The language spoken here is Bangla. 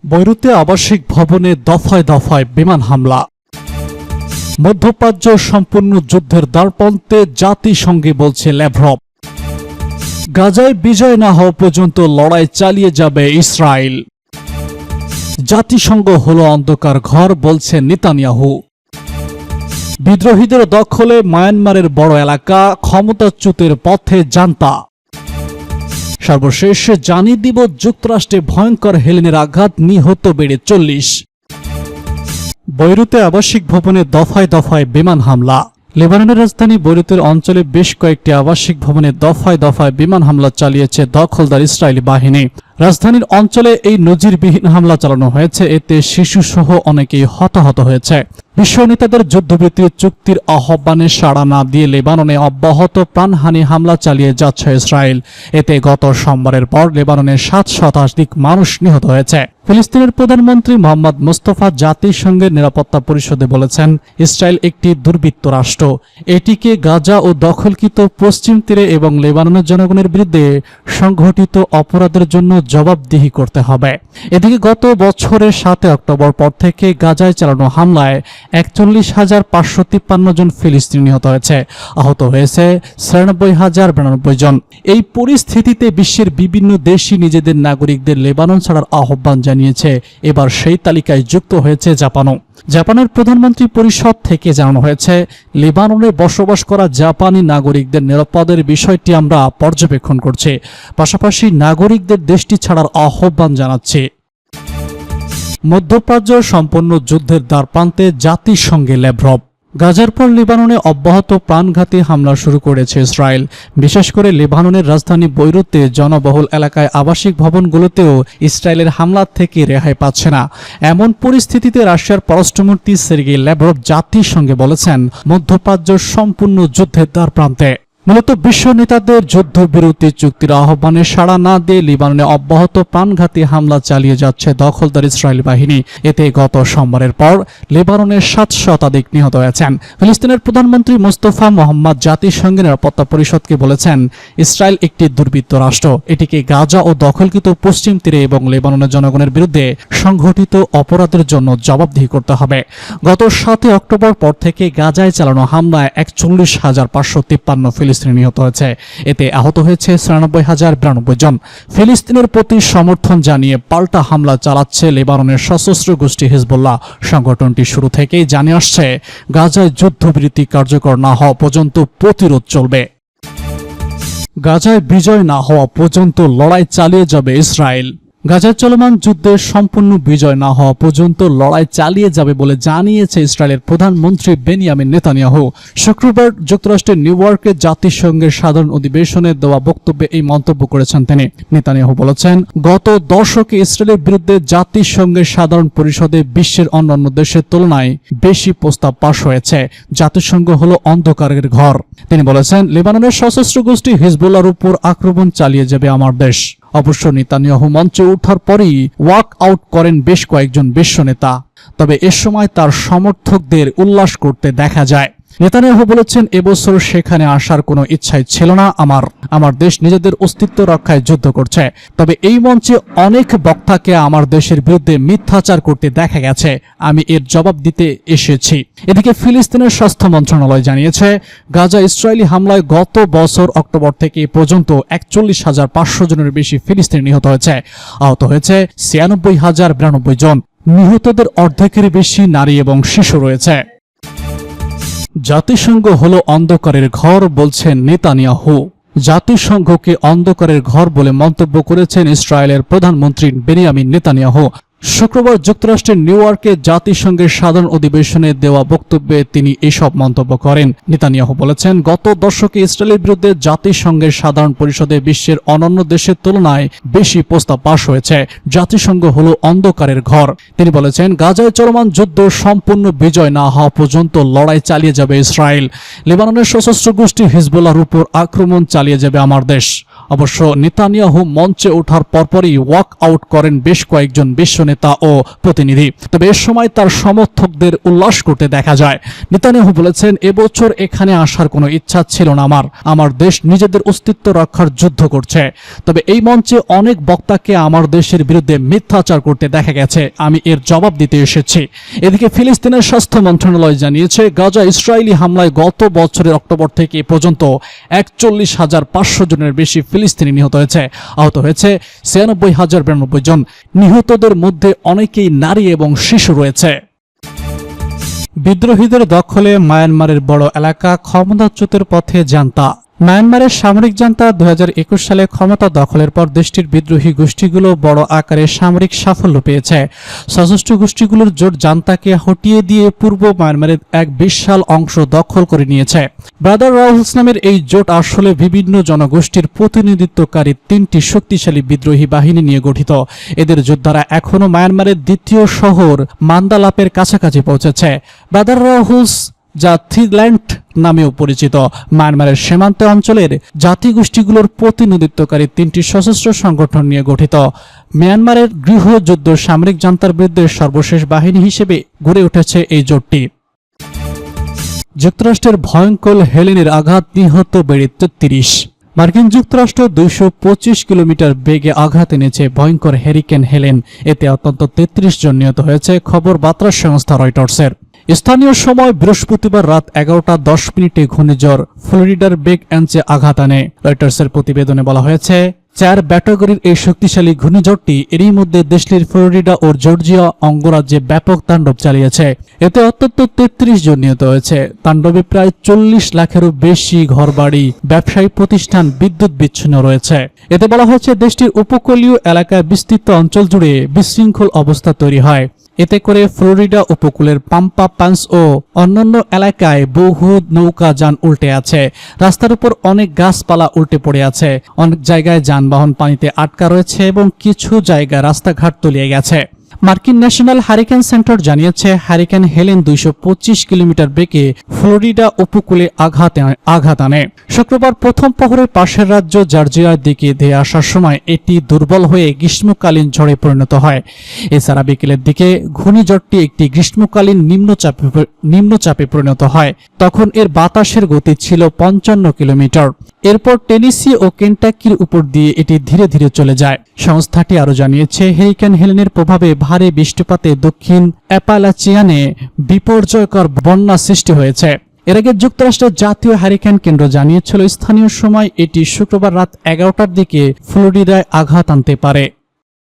বৈরুতে আবাসিক ভবনে দফায় দফায় বিমান হামলা। মধ্যপ্রাচ্য সম্পূর্ণ যুদ্ধের দ্বারপ্রান্তে, জাতিসংঘে বলছে ল্যাভরভ। গাজায় বিজয় না হওয়া পর্যন্ত লড়াই চালিয়ে যাবে ইসরায়েল। জাতিসংঘ হলো অন্ধকার ঘর, বলছে নেতানিয়াহু। বিদ্রোহীদের দখলে মায়ানমারের বড় এলাকা, ক্ষমতাচ্যুতের পথে জান্তা। সর্বশেষ জানিয়ে দিব, যুক্তরাষ্ট্রে ভয়ঙ্কর হেলেনের আঘাত, নিহত বেড়ে 40। বৈরুতে আবাসিক ভবনে দফায় দফায় বিমান হামলা। লেবাননের রাজধানী বৈরুতের অঞ্চলে বেশ কয়েকটি আবাসিক ভবনে দফায় দফায় বিমান হামলা চালিয়েছে দখলদার ইসরায়েলি বাহিনী। রাজধানীর অঞ্চলে এই নজিরবিহীন হামলা চালানো হয়েছে, এতে শিশুসহ অনেকেই হতাহত হয়েছে। বিশ্ব নেতাদের যুদ্ধবিরতি চুক্তির আহ্বানে সাড়া না দিয়ে লেবাননে অব্যাহত প্রাণহানি হামলা চালিয়ে যাচ্ছে ইসরায়েল। এতে গত সোমবারের পর লেবাননের 7 শতাধিক মানুষ নিহত হয়েছে। ফিলিস্তিনের প্রধানমন্ত্রী মোহাম্মদ মুস্তফা জাতিসংঘের নিরাপত্তা পরিষদে বলেছেন, ইসরায়েল একটি দুর্বৃত্ত রাষ্ট্র। এটিকে গাজা ও দখলকৃত পশ্চিম তীরে এবং লেবাননের জনগণের বিরুদ্ধে সংঘটিত অপরাধের জন্য জবাবদিহি করতে হবে। এদিকে গত বছরের 7 অক্টোবর পর থেকে গাজায় চালানো হামলায় 41,553 জন ফিলিস্তিনি নিহত হয়েছে, আহত হয়েছে 96,092 জন। এই পরিস্থিতিতে বিশ্বের বিভিন্ন দেশই নিজেদের নাগরিকদের লেবানন ছাড়ার আহ্বান জানিয়েছে। এবার সেই তালিকায় যুক্ত হয়েছে জাপানও। জাপানের প্রধানমন্ত্রী পরিষদ থেকে জানানো হয়েছে, লেবাননে বসবাস করা জাপানি নাগরিকদের নিরাপদের বিষয়টি আমরা পর্যবেক্ষণ করছি, পাশাপাশি নাগরিকদের দেশটি ছাড়ার আহ্বান জানাচ্ছি। মধ্যপ্রাচ্য সম্পন্ন যুদ্ধের দ্বারপ্রান্তে, জাতিসংঘে ল্যাভরভ। গাজার পর লেবাননে অব্যাহত প্রাণঘাতী হামলা শুরু করেছে ইসরায়েল। বিশেষ করে লেবাননের রাজধানী বৈরুতে জনবহুল এলাকায় আবাসিক ভবনগুলোতেও ইসরায়েলের হামলা থেকে রেহাই পাচ্ছে না। এমন পরিস্থিতিতে রাশিয়ার পররাষ্ট্রমন্ত্রী সের্গেই ল্যাভরভ জাতিসংঘে বলেছেন, মধ্যপ্রাচ্য সম্পূর্ণ যুদ্ধের দ্বারপ্রান্তে। মূলত বিশ্ব নেতাদের যুদ্ধবিরতি চুক্তির আহ্বানে সাড়া না দিয়ে লেবাননে অব্যাহত প্রাণঘাতী হামলা চালিয়ে যাচ্ছে দখলদার ইসরায়েল বাহিনী। এতে গত সোমবারের পর লেবাননের 7 শতাধিক নিহত হয়েছেন। ফিলিস্তিনের প্রধানমন্ত্রী মুস্তফা মোহাম্মদ জাতিসংঘের নিরাপত্তা পরিষদকে বলেছেন, ইসরায়েল একটি দুর্বৃত্ত রাষ্ট্র। এটিকে গাজা ও দখলকৃত পশ্চিম তীরে এবং লেবাননের জনগণের বিরুদ্ধে সংঘটিত অপরাধের জন্য জবাবদিহি করতে হবে। গত 7 অক্টোবর পর থেকে গাজায় চালানো হামলায় 41,553 ফিলিস্তিনি নিহত হয়েছে। এতে আহত হয়েছে 96,092 জন। ফিলিস্তিনের প্রতি সমর্থন জানিয়ে পাল্টা হামলা চালাচ্ছে লেবাননের সশস্ত্র গোষ্ঠী হিজবুল্লাহ। সংগঠনটি শুরু থেকেই জানিয়ে আসছে, গাজায় যুদ্ধবিরতি কার্যকর না হওয়া পর্যন্ত প্রতিরোধ চলবে। গাজায় বিজয় না হওয়া পর্যন্ত লড়াই চালিয়ে যাবে ইসরায়েল। গাজায় চলমান যুদ্ধে সম্পূর্ণ বিজয় না হওয়া পর্যন্ত লড়াই চালিয়ে যাবে বলে জানিয়েছে ইসরায়েলের প্রধানমন্ত্রী বেনিয়ামিন নেতানিয়াহু। শুক্রবার যুক্তরাষ্ট্রের নিউ ইয়র্কে জাতিসংঘের সাধারণ অধিবেশনে দেওয়া বক্তব্যে এই মন্তব্য করেছেন তিনি। নেতানিয়াহু বলেছেন, গত দশকে ইসরায়েলের বিরুদ্ধে জাতিসংঘের সাধারণ পরিষদে বিশ্বের অন্যান্য দেশের তুলনায় বেশি প্রস্তাব পাশ হয়েছে। জাতিসংঘ হলো অন্ধকারের ঘর। তিনি বলেছেন, লেবাননের সশস্ত্র গোষ্ঠী হিজবুল্লাহর উপর আক্রমণ চালিয়ে যাবে আমার দেশ। অবশ্য নেতানিয়াহু মঞ্চে ওঠার পরই ওয়াক আউট করেন বেশ কয়েকজন বিশ্ব নেতা, তবে এ সময় তার সমর্থকদের উল্লাস করতে দেখা যায়। নেতানিয়াহু বলেছেন, এবছর সেখানে আসার কোনো ইচ্ছাই ছিল না আমার দেশ নিজেদের অস্তিত্ব রক্ষায় যুদ্ধ করছে। তবে এই মঞ্চে অনেক বক্তাকে আমার দেশের বিরুদ্ধে মিথ্যাচার করতে দেখা গেছে, আমি এর জবাব দিতে এসেছি। এদিকে ফিলিস্তিনের স্বাস্থ্য মন্ত্রণালয় জানিয়েছে, গাজা ইসরায়েলি হামলায় গত বছর অক্টোবর থেকে পর্যন্ত 41,500 জনের বেশি ফিলিস্তিনি নিহত হয়েছে, আহত হয়েছে 96,092 জন। নিহতদের অর্ধেকের বেশি নারী এবং শিশু রয়েছে। জাতিসংঘ হলো অন্ধকারের ঘর, বলছেন নেতানিয়াহু। জাতিসংঘকে অন্ধকারের ঘর বলে মন্তব্য করেছেন ইসরায়েলের প্রধানমন্ত্রী বেনিয়ামিন নেতানিয়াহু। শুক্রবার যুক্তরাষ্ট্রের নিউ ইয়র্কে জাতিসংঘের সাধারণ অধিবেশনে দেওয়া বক্তব্যে তিনি এসব মন্তব্য করেন। নেতানিয়াহু বলেছেন, গত দশকে ইসরায়েলের বিরুদ্ধে জাতিসংঘের সাধারণ পরিষদে বিশ্বের অন্যান্য দেশের তুলনায় বেশি প্রস্তাব পাশ হয়েছে। জাতিসংঘ হলো অন্ধকারের ঘর। তিনি বলেছেন, গাজায় চলমান যুদ্ধ সম্পূর্ণ বিজয় না হওয়া পর্যন্ত লড়াই চালিয়ে যাবে ইসরায়েল। লেবাননের সশস্ত্র গোষ্ঠী হিজবুল্লাহর উপর আক্রমণ চালিয়ে যাবে আমার দেশ। অবশ্য নেতানিয়াহু মঞ্চে ওঠার পরপরই ওয়াক আউট করেন বেশ কয়েকজন বিশ্ব নেতা ও প্রতিনিধি। তবে এ সময় তার সমর্থকদের উল্লাস করতে দেখা যায়। নেতানিয়াহু বলেছেন, এবছর এখানে আসার কোনো ইচ্ছা ছিল না আমার দেশ নিজেদের অস্তিত্ব রক্ষার যুদ্ধ করছে। তবে এই মঞ্চে অনেক বক্তাকে আমার দেশের বিরুদ্ধে মিথ্যাচার করতে দেখা গেছে, আমি এর জবাব দিতে এসেছি। এদিকে ফিলিস্তিনের স্বাস্থ্য মন্ত্রণালয় জানিয়েছে, গাজা ইসরায়েলি হামলায় গত বছরের অক্টোবর থেকে এ পর্যন্ত ৪১,৫০০ জনের বেশি ফিলিস্তিনি নিহত হয়েছে। আহত হয়েছে ৯৬,০৯২ জন। নিহতদের মধ্যে অনেকেই নারী এবং শিশু রয়েছে। বিদ্রোহীদের দখলে মায়ানমারের বড় এলাকা ক্ষমতাচ্যুতের পথে জান্তা। মায়ানমারের সামরিক জান্তা ২০২১ সালে ক্ষমতা দখলের পর দেশটির বিদ্রোহী গোষ্ঠীগুলো বড় আকারে সামরিক সাফল্য পেয়েছে। সশস্ত্র গোষ্ঠীগুলোর জোট জান্তাকে হটিয়ে দিয়ে পূর্ব মায়ানমারের এক বিশাল অংশ দখল করে নিয়েছে। ব্রাদার রাহুলস নামের এই জোট আসলে বিভিন্ন জনগোষ্ঠীর প্রতিনিধিত্বকারী ৩টি শক্তিশালী বিদ্রোহী বাহিনী নিয়ে গঠিত। এদের যোদ্ধারা এখনও মায়ানমারের দ্বিতীয় শহর মান্দালাপের কাছাকাছি পৌঁছেছে। ব্রাদার রাহুলস, যা থিল্যান্ড নামেও পরিচিত, মায়ানমারের সীমান্ত অঞ্চলের জাতিগোষ্ঠীগুলোর প্রতিনিধিত্বকারী ৩টি সশস্ত্র সংগঠন নিয়ে গঠিত। মিয়ানমারের গৃহযুদ্ধ সামরিক জান্তার বিরুদ্ধে সর্বশেষ বাহিনী হিসেবে গড়ে উঠেছে এই জোটটি। যুক্তরাষ্ট্রের ভয়ঙ্কর হেলেনের আঘাত, নিহত বেড়ে ৩৩। মার্কিন যুক্তরাষ্ট্র ২২৫ কিলোমিটার বেগে আঘাত এনেছে ভয়ঙ্কর হ্যারিকেন হেলেন। এতে অন্তত ৩৩ জন নিহত হয়েছে, খবর বার্তা সংস্থা রয়টার্সের। স্থানীয় সময় বৃহস্পতিবার রাত ১১টা ১০ ঘূর্ণিঝড় ফ্লোরিডার বেক অ্যাঞ্চে আঘাত আনে। রয়টার্সের প্রতিবেদনে বলা হয়েছে, ৪ ক্যাটাগরির এই শক্তিশালী ঘূর্ণিঝড়টি এরই মধ্যে দেশটির ফ্লোরিডা ও জর্জিয়া অঙ্গরাজ্যে ব্যাপক তাণ্ডব চালিয়েছে। এতে অন্তত ৩৩ জন নিহত হয়েছে। তাণ্ডবে প্রায় ৪০ লাখেরও বেশি ঘরবাড়ি, ব্যবসায়ী প্রতিষ্ঠান বিদ্যুৎ বিচ্ছিন্ন রয়েছে। এতে বলা হয়েছে, দেশটির উপকূলীয় এলাকায় বিস্তৃত অঞ্চল জুড়ে বিশৃঙ্খল অবস্থা তৈরি হয়। এতে করে ফ্লোরিডা উপকূলের পাম্পা পাঞ্চ ও অন্যান্য এলাকায় বহু নৌকাযান উল্টে আছে। রাস্তার উপর অনেক গাছপালা উল্টে পড়ে আছে। অনেক জায়গায় যানবাহন পানিতে আটকা রয়েছে এবং কিছু জায়গায় রাস্তাঘাট তলিয়ে গেছে। মার্কিন ন্যাশনাল হারিকেন সেন্টার জানিয়েছে, হারিকেন হেলেন ২২৫ কিলোমিটার বেগে ফ্লোরিডা উপকূলে আঘাত আনে। শুক্রবার প্রথম প্রহরে পাশের রাজ্য জর্জিয়ার দিকে ধেয়ে আসার সময় এটি দুর্বল হয়ে গ্রীষ্মকালীন ঝড়ে পরিণত হয়। এছাড়া বিকেলের দিকে ঘূর্ণিঝড়টি একটি গ্রীষ্মকালীন নিম্নচাপে পরিণত হয়। তখন এর বাতাসের গতি ছিল ৫৫ কিলোমিটার। এরপর টেনেসি ও কেন্টাকির উপর দিয়ে এটি ধীরে ধীরে চলে যায়। সংস্থাটি আরও জানিয়েছে, হ্যারিকেন হেলেনের প্রভাবে ভারী বৃষ্টিপাতে দক্ষিণ অ্যাপালাচিয়ানে বিপর্যয়কর বন্যা সৃষ্টি হয়েছে। এর আগে যুক্তরাষ্ট্রের জাতীয় হ্যারিকেন কেন্দ্র জানিয়েছিল, স্থানীয় সময় এটি শুক্রবার রাত ১১টার দিকে ফ্লোরিডায় আঘাত আনতে পারে।